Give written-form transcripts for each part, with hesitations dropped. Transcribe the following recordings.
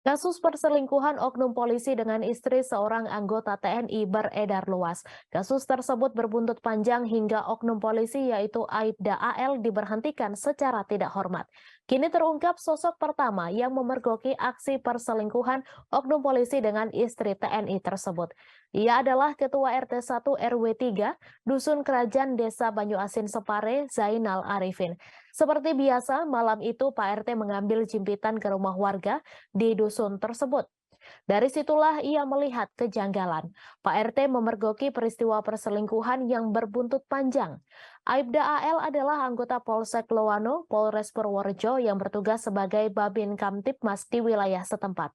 Kasus perselingkuhan oknum polisi dengan istri seorang anggota TNI beredar luas. Kasus tersebut berbuntut panjang hingga oknum polisi yaitu Aibda AL diberhentikan secara tidak hormat. Kini terungkap sosok pertama yang memergoki aksi perselingkuhan oknum polisi dengan istri TNI tersebut. Ia adalah Ketua RT 1 RW 3 Dusun Kerajaan Desa Banyu Asin Separe, Zainal Arifin. Seperti biasa, malam itu Pak RT mengambil jimpitan ke rumah warga di dusun tersebut. Dari situlah ia melihat kejanggalan. Pak RT memergoki peristiwa perselingkuhan yang berbuntut panjang. Aibda AL adalah anggota Polsek Loano, Polres Purworejo yang bertugas sebagai Babin Kamtipmas di wilayah setempat.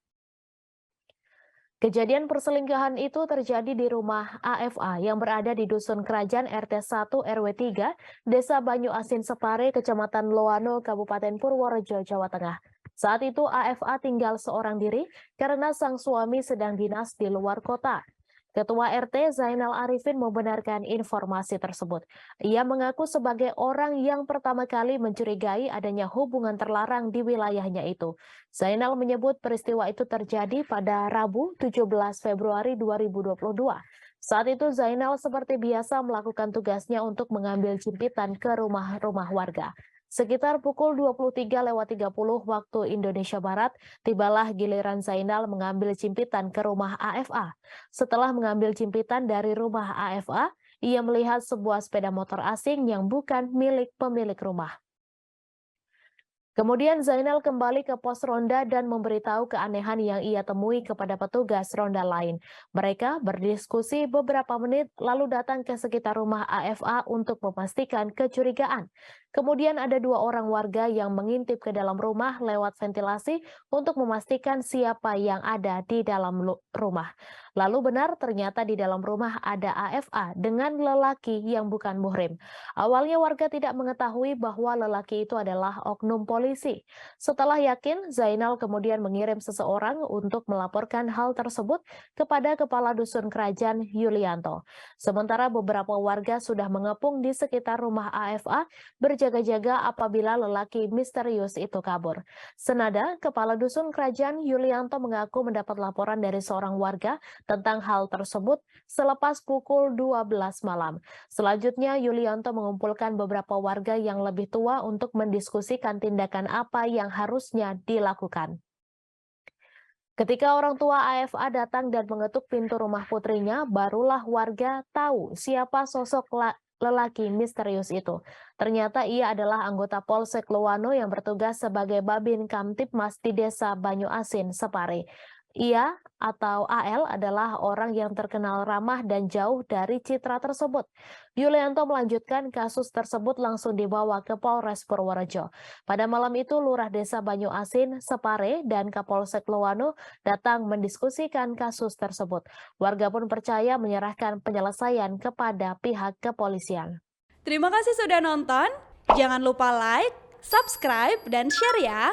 Kejadian perselingkuhan itu terjadi di rumah AFA yang berada di Dusun Kerajaan RT 1 RW 3, Desa Banyu Asin Separe, Kecamatan Loano, Kabupaten Purworejo, Jawa Tengah. Saat itu AFA tinggal seorang diri karena sang suami sedang dinas di luar kota. Ketua RT Zainal Arifin membenarkan informasi tersebut. Ia mengaku sebagai orang yang pertama kali mencurigai adanya hubungan terlarang di wilayahnya itu. Zainal menyebut peristiwa itu terjadi pada Rabu 17 Februari 2022. Saat itu Zainal seperti biasa melakukan tugasnya untuk mengambil jimpitan ke rumah-rumah warga. Sekitar pukul 23.30 waktu Indonesia Barat, tibalah giliran Zainal mengambil jimpitan ke rumah AFA. Setelah mengambil jimpitan dari rumah AFA, ia melihat sebuah sepeda motor asing yang bukan milik pemilik rumah. Kemudian Zainal kembali ke pos ronda dan memberitahu keanehan yang ia temui kepada petugas ronda lain. Mereka berdiskusi beberapa menit lalu datang ke sekitar rumah AFA untuk memastikan kecurigaan. Kemudian ada dua orang warga yang mengintip ke dalam rumah lewat ventilasi untuk memastikan siapa yang ada di dalam rumah. Lalu benar ternyata di dalam rumah ada AFA dengan lelaki yang bukan muhrim. Awalnya warga tidak mengetahui bahwa lelaki itu adalah oknum polisi. Setelah yakin, Zainal kemudian mengirim seseorang untuk melaporkan hal tersebut kepada Kepala Dusun Kerajaan Yulianto. Sementara beberapa warga sudah mengepung di sekitar rumah AFA berjaga-jaga apabila lelaki misterius itu kabur. Senada, Kepala Dusun Kerajaan Yulianto mengaku mendapat laporan dari seorang warga tentang hal tersebut selepas pukul 12 malam. Selanjutnya, Yulianto mengumpulkan beberapa warga yang lebih tua untuk mendiskusikan tindakan apa yang harusnya dilakukan. Ketika orang tua AFA datang dan mengetuk pintu rumah putrinya, barulah warga tahu siapa sosok lelaki misterius itu. Ternyata ia adalah anggota Polsek Loano yang bertugas sebagai Babin Kamtipmas di Desa Banyu Asin, Separe. Ia atau AL adalah orang yang terkenal ramah dan jauh dari citra tersebut. Yulianto melanjutkan kasus tersebut langsung dibawa ke Polres Purworejo. Pada malam itu Lurah Desa Banyu Asin, Separe, dan Kapolsek Loano datang mendiskusikan kasus tersebut. Warga pun percaya menyerahkan penyelesaian kepada pihak kepolisian. Terima kasih sudah nonton. Jangan lupa like, subscribe, dan share ya.